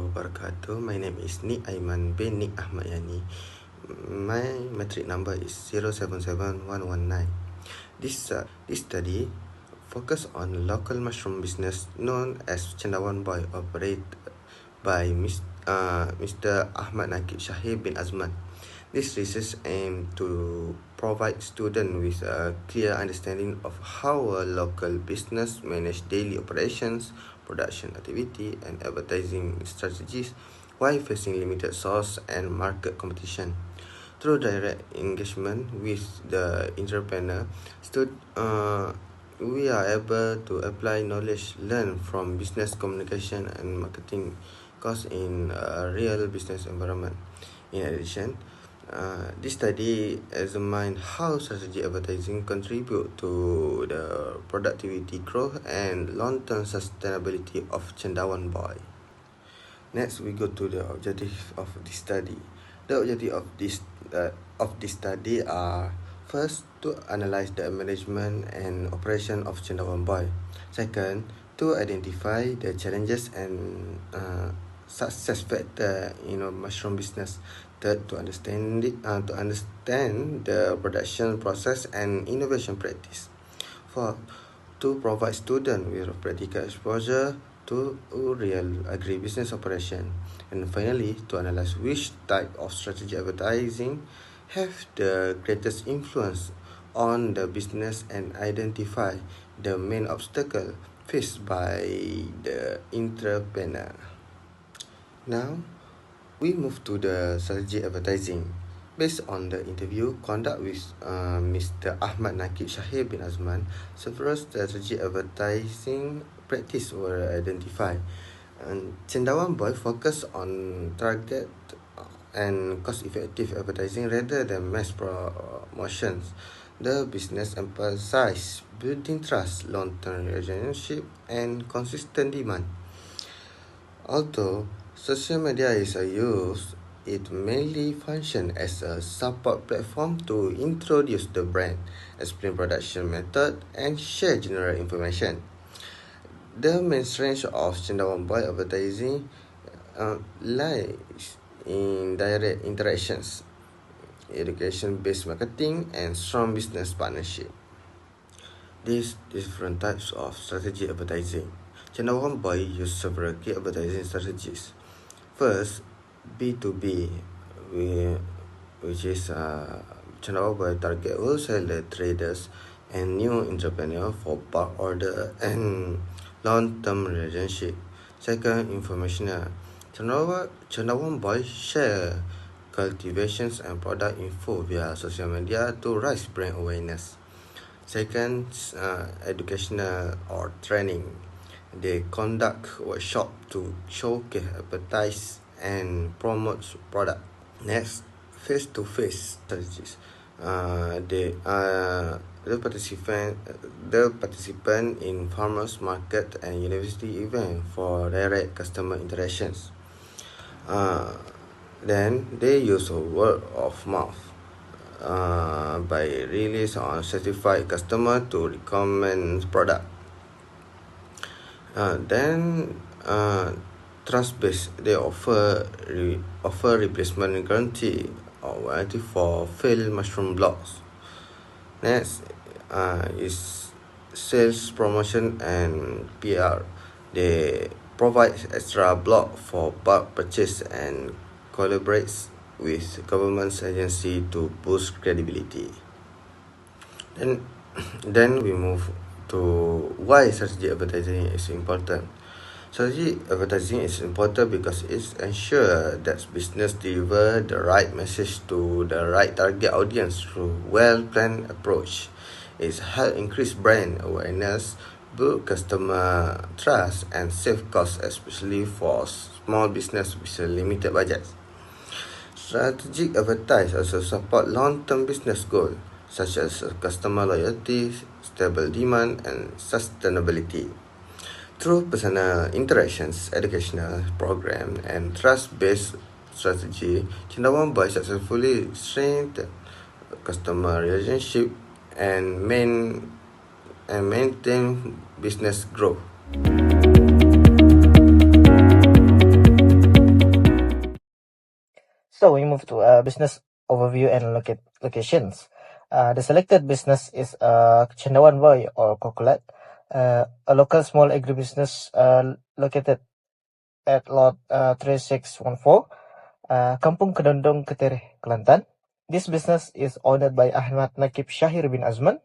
wabarakatuh. My name is Nik Aiman bin Nik Ahmad Yani. My metric number is 077119. This study focus on local mushroom business known as Cendawan Boy, operated by Mr. Ahmad Nakib Shahib bin Azman. This research aims to provide students with a clear understanding of how a local business manage daily operations, production activity, and advertising strategies while facing limited source and market competition. Through direct engagement with the entrepreneur, we are able to apply knowledge learned from business communication and marketing course in a real business environment. In addition, this study examines how strategic advertising contribute to the productivity growth and long-term sustainability of Cendawan Boy. Next, we go to the objective of this study. The objective of this study are first to analyze the management and operation of Cendawan Boy. Second, to identify the challenges and success factor in a mushroom business. Third, to understand the production process and innovation practice. Fourth, to provide students with practical exposure to real agribusiness operation. And finally, to analyze which type of strategy advertising have the greatest influence on the business and identify the main obstacle faced by the entrepreneur. Now, we move to the strategy advertising. Based on the interview conducted with Mr. Ahmad Nakib Shahib bin Azman, several strategy advertising practice were identified. Cendawan Boy focus on target and cost-effective advertising rather than mass promotions. The business emphasizes building trust, long-term relationship, and consistent demand. Although social media is used, it mainly functions as a support platform to introduce the brand, explain production method, and share general information. The main strength of Cendawan Boy advertising lies in direct interactions, education-based marketing, and strong business partnership. These different types of strategy advertising. Cendawan Boy use several key advertising strategies. First, B2B, which is Cendawan Boy target wholesaler, traders, and new entrepreneurs for bulk order and long-term relationship. Second, informational. Cendawan Boy share cultivations and product info via social media to raise brand awareness. Second, educational or training. They conduct workshop to showcase, advertise, and promote product. Next, face-to-face strategies. The participant in farmers market and university event for direct customer interactions. Then they use a word of mouth by release on certified customer to recommend product. Trust-based, they offer replacement guarantee or warranty for failed mushroom blocks. Next is sales promotion and PR. They provide extra block for bulk purchase and collaborates with government agency to boost credibility. Then we move to why strategy advertising is important. Strategy advertising is important because it ensures that business deliver the right message to the right target audience through well-planned approach. It helps increase brand awareness, build customer trust, and save costs, especially for small business with a limited budget. Strategic advertising also support long-term business goals such as customer loyalty, stable demand, and sustainability. Through personal interactions, educational program, and trust-based strategy, Cendawan Boy successfully strengthened customer relationship and maintain business growth. So we move to business overview and locations. The selected business is Cendawan Boy or KOKULAC, a local small agribusiness located at lot 3614, Kampung Kedondong, Ketereh, Kelantan. This business is owned by Ahmad Nakib Shahir bin Azman,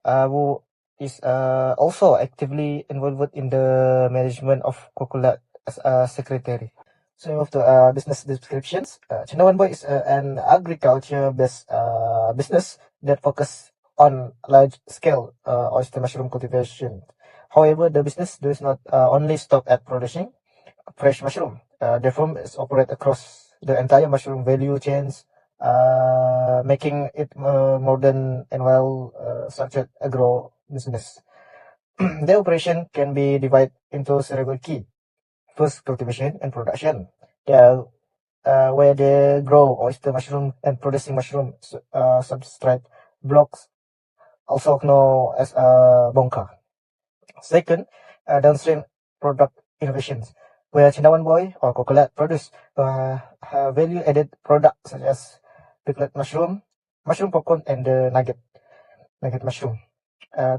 who is also actively involved in the management of KOKULAC as a secretary. So we move to business descriptions. Cendawan Boy is an agriculture-based business that focus on large-scale oyster mushroom cultivation. However, the business does not only stop at producing fresh mushroom. The firm is operate across the entire mushroom value chains, making it modern and well structured agro business. The operation can be divided into several key. First, cultivation and production. Where they grow oyster mushroom and producing mushroom substrate blocks, also known as bongka. Second, downstream product innovations, where Cendawan Boy or KOKULAC produce value-added products such as piglet mushroom, mushroom popcorn, and the nugget mushroom.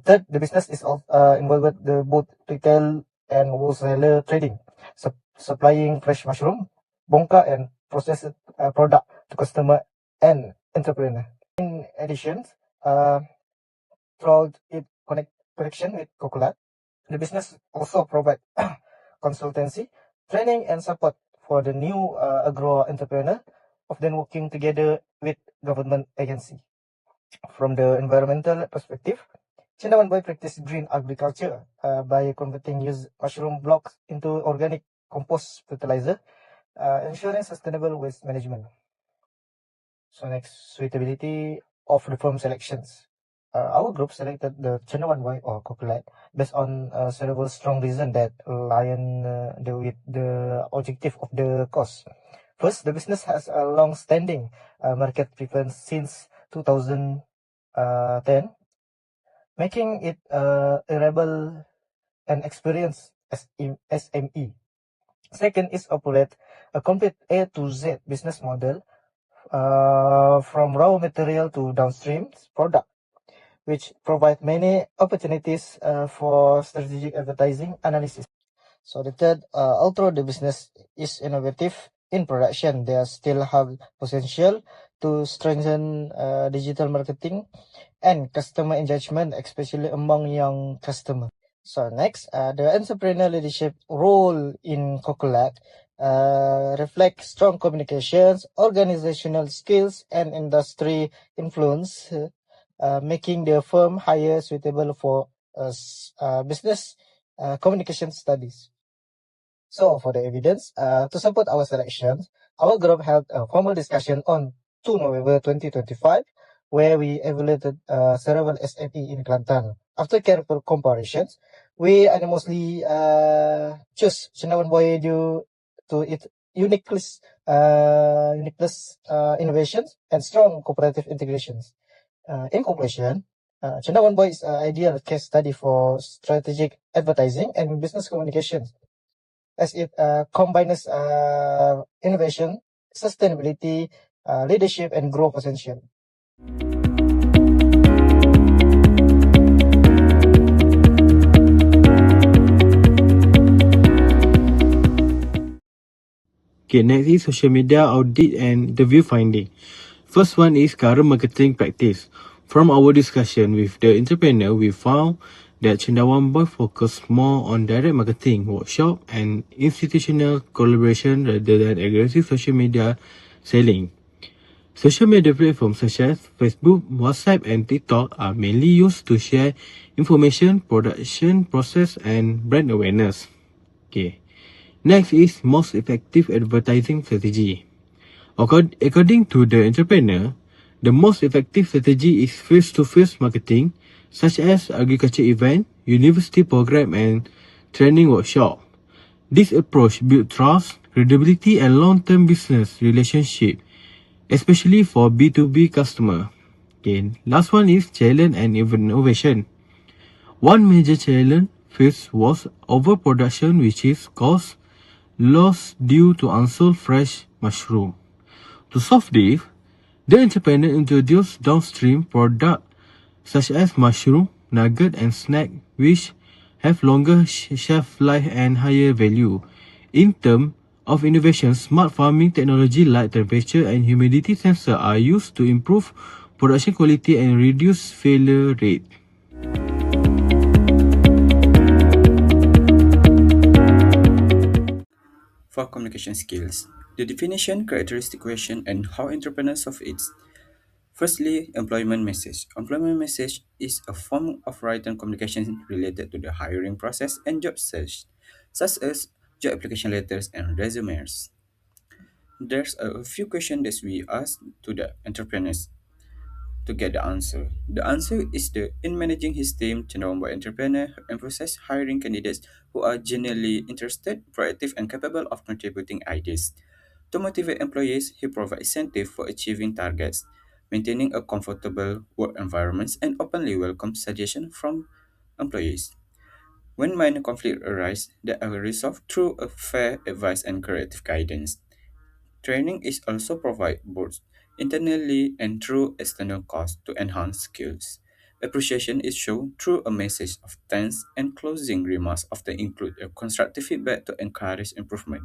Third, the business is involved with the both retail and wholesaler trading, supplying fresh mushroom, bongka, and processed product to customer and entrepreneur. In addition, throughout its connection with KOKULAC, the business also provide consultancy, training, and support for the new agro entrepreneur, often working together with government agency. From the environmental perspective, Cendawan Boy practice green agriculture by converting used mushroom blocks into organic compost fertilizer, ensuring sustainable waste management. So next, suitability of the firm selections. Our group selected the Cendawan Boy or KOKULAC based on several strong reasons that align with the objective of the course. First, the business has a long-standing market preference since 2010, making it a reliable and experienced SME. Second is operate a complete A to Z business model from raw material to downstream product, which provide many opportunities for strategic advertising analysis. So the third, although the business is innovative in production, they still have potential to strengthen digital marketing and customer engagement, especially among young customers. So next, the entrepreneur leadership role in KOKULAC reflects strong communications, organizational skills, and industry influence, making the firm higher suitable for business communication studies. So for the evidence, to support our selections, our group held a formal discussion on 2 November 2025, where we evaluated several SME in Kelantan. After careful comparisons, we unanimously choose Cendawan Boy due to its uniqueness, innovations, and strong cooperative integrations. In conclusion, Cendawan Boy is an ideal case study for strategic advertising and business communications, as it combines innovation, sustainability, leadership, and growth potential. Okay, next is social media audit and interview finding. First one is current marketing practice. From our discussion with the entrepreneur, we found that Cendawan Boy focus more on direct marketing, workshop, and institutional collaboration rather than aggressive social media selling. Social media platforms such as Facebook, WhatsApp, and TikTok are mainly used to share information, production process, and brand awareness. Okay. Next is most effective advertising strategy. According to the entrepreneur, the most effective strategy is face-to-face marketing, such as agriculture event, university program, and training workshop. This approach builds trust, credibility, and long-term business relationship, especially for B2B customer. Okay, last one is challenge and innovation. One major challenge faced was overproduction, which is caused loss due to unsold fresh mushroom. To solve this, the entrepreneur introduced downstream products such as mushroom, nugget, and snack, which have longer shelf life and higher value. In terms of innovation, smart farming technology like temperature and humidity sensor are used to improve production quality and reduce failure rate. For communication skills, the definition, characteristic question, and how entrepreneurs solve it. Firstly, employment message. Employment message is a form of written communication related to the hiring process and job search, such as job application letters and resumes. There's a few questions that we ask to the entrepreneurs to get the answer. The answer is the in managing his team, Cendawan entrepreneur emphasizes hiring candidates who are genuinely interested, proactive, and capable of contributing ideas. To motivate employees, he provides incentive for achieving targets, maintaining a comfortable work environment, and openly welcomes suggestions from employees. When minor conflicts arise, they are resolved through a fair advice and creative guidance. Training is also provided both internally and through external costs to enhance skills. Appreciation is shown through a message of thanks and closing remarks often include a constructive feedback to encourage improvement.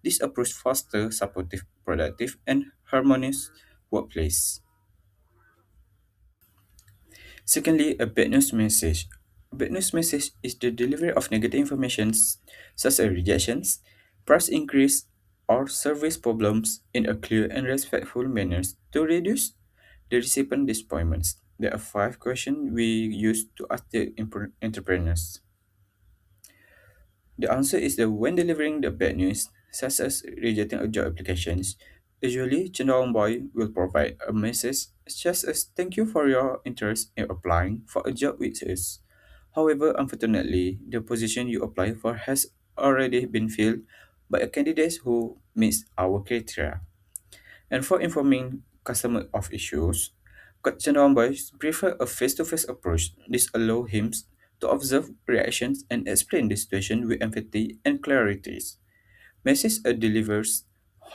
This approach fosters supportive, productive, and harmonious workplace. Secondly, a bad news message. A bad news message is the delivery of negative information such as rejections, price increase, or service problems in a clear and respectful manner to reduce the recipient disappointments. There are five questions we use to ask the entrepreneurs. The answer is that when delivering the bad news, such as rejecting a job applications, usually Cendawan Boy will provide a message such as thank you for your interest in applying for a job with us. However, unfortunately, the position you apply for has already been filled by a candidate who meets our criteria. And for informing customer of issues, Cendawan Boys prefer a face-to-face approach. This allows him to observe reactions and explain the situation with empathy and clarity. Message delivers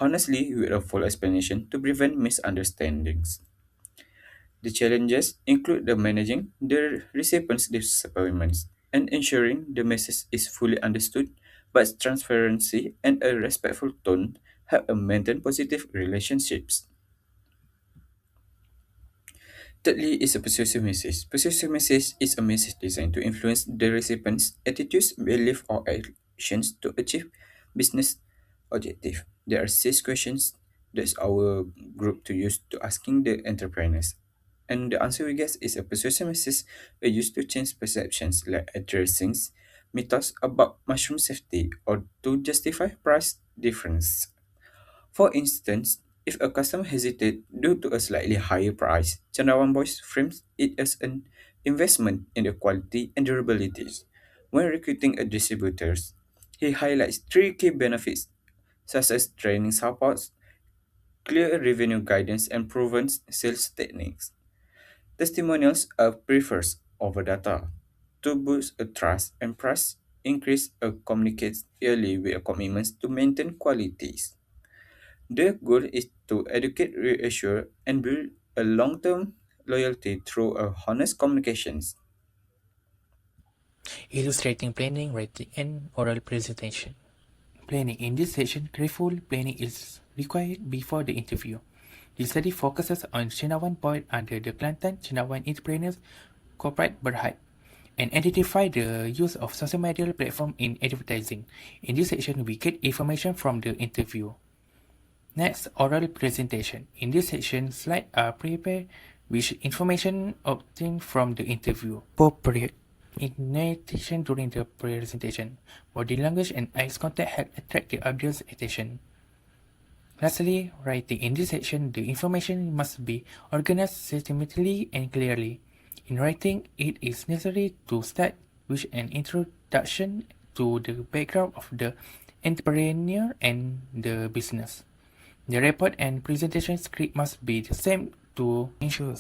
honestly with a full explanation to prevent misunderstandings. The challenges include the managing the recipient's disappointments and ensuring the message is fully understood, but transparency and a respectful tone help maintain positive relationships. Thirdly is a persuasive message. Persuasive message is a message designed to influence the recipient's attitudes, beliefs, or actions to achieve business objective. There are six questions that our group to use to asking the entrepreneurs. And the answer we get is a persuasive message are used to change perceptions like addressing myths about mushroom safety or to justify price difference. For instance, if a customer hesitates due to a slightly higher price, Cendawan Boys frames it as an investment in the quality and durability. When recruiting a distributors, he highlights three key benefits such as training supports, clear revenue guidance, and proven sales techniques. Testimonials are preferred over data to boost a trust and price increase communicates yearly with a commitment to maintain qualities. Their goal is to educate, reassure, and build a long-term loyalty through a honest communications. Illustrating planning, writing, and oral presentation. Planning. In this section, careful planning is required before the interview. The study focuses on Cendawan point under the Kelantan Cendawan Entrepreneurs Corporate Berhad and identify the use of social media platform in advertising. In this section, we get information from the interview. Next, oral presentation. In this section, slides are prepared with information obtained from the interview. Appropriate intonation during the presentation. Body language and eye contact help attract the audience attention. Lastly, writing. In this section, the information must be organized systematically and clearly. In writing, it is necessary to start with an introduction to the background of the entrepreneur and the business. The report and presentation script must be the same to ensure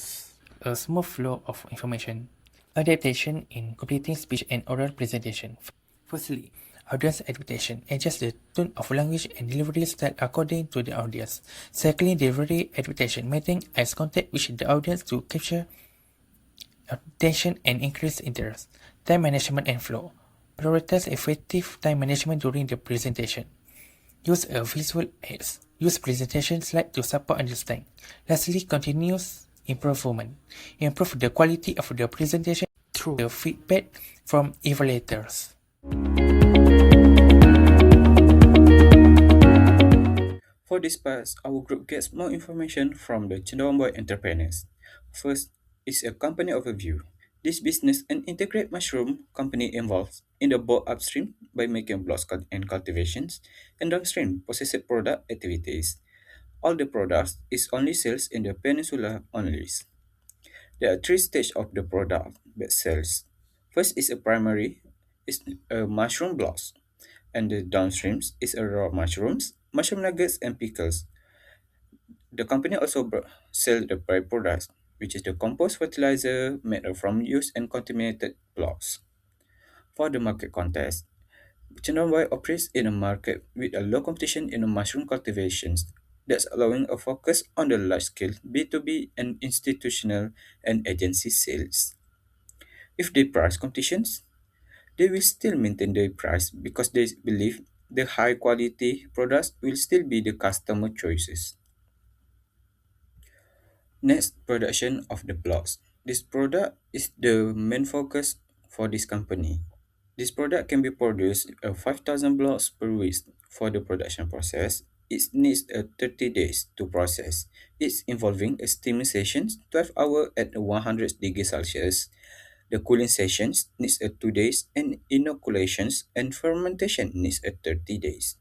a smooth flow of information. Adaptation in completing speech and oral presentation. Firstly, Audience adaptation adjusts the tone of language and delivery style according to the audience. Secondly, delivery adaptation maintain eye contact with the audience to capture attention and increase interest. Time management and flow. Prioritize effective time management during the presentation. Use a visual aids. Use presentation slide to support understanding. Lastly, continuous improvement. Improve the quality of the presentation through the feedback from evaluators. For this part, our group gets more information from the Cendawan Boy entrepreneurs. First is a company overview. This business an integrated mushroom company involved in the both upstream by making blocks and cultivations and downstream processed product activities. All the products is only sales in the peninsula only. There are three stages of the product that sells. First is a primary, is a mushroom blocks, and the downstreams is a raw mushrooms, mushroom nuggets, and pickles. The company also sells the byproducts, which is the compost fertilizer made from used and contaminated blocks. For the market context, Cendawan operates in a market with a low competition in the mushroom cultivations, that's allowing a focus on the large-scale B2B and institutional and agency sales. If they price competitions, they will still maintain their price because they believe the high quality products will still be the customer choices. Next, production of the blocks. This product is the main focus for this company. This product can be produced 5,000 blocks per week. For the production process, it needs 30 days to process. It's involving a steaming session 12 hours at 100 degrees Celsius. The cooling sessions needs 2 days and inoculations and fermentation needs 30 days.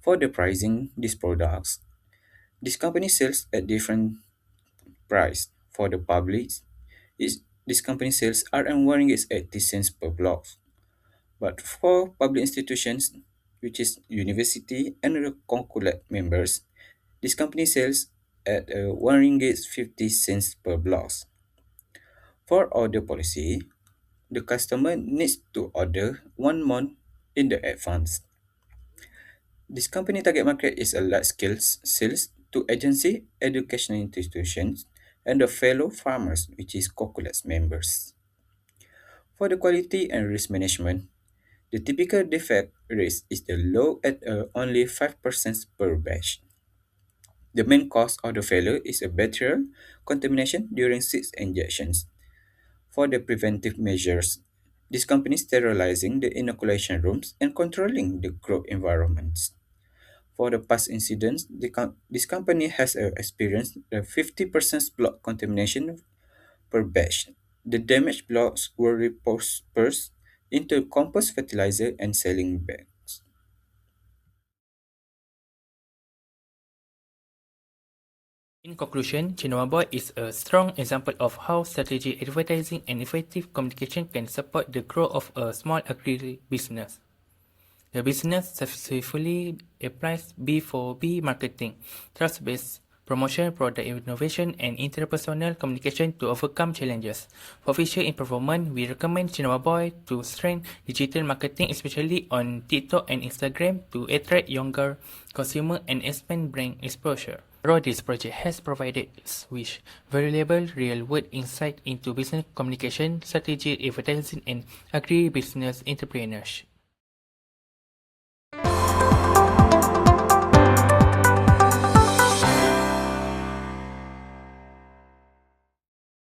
For the pricing these products, this company sells at different price. For the public, this company sells RM1 is 80 cents per block. But for public institutions, which is university and the KOKULAC members, this company sells at 1 ringgit 50 cents per block. For order policy, the customer needs to order 1 month in the advance. This company target market is a large scale sales to agency, educational institutions, and the fellow farmers, which is KOKULAC members. For the quality and risk management, the typical defect rate is the low at only 5% per batch. The main cause of the failure is a bacterial contamination during seed injections. For the preventive measures, this company is sterilizing the inoculation rooms and controlling the growth environments. For the past incidents, this company has experienced a 50% block contamination per batch. The damaged blocks were repurposed into compost fertilizer and selling bags. In conclusion, Cendawan Boy is a strong example of how strategic advertising and effective communication can support the growth of a small agri-business. The business successfully applies B4B marketing, trust-based promotion, product innovation, and interpersonal communication to overcome challenges. For future improvement, we recommend Cendawan Boy to strengthen digital marketing, especially on TikTok and Instagram, to attract younger consumers and expand brand exposure. Overall, this project has provided us with valuable real-world insight into business communication, strategic advertising, and agri-business entrepreneurship.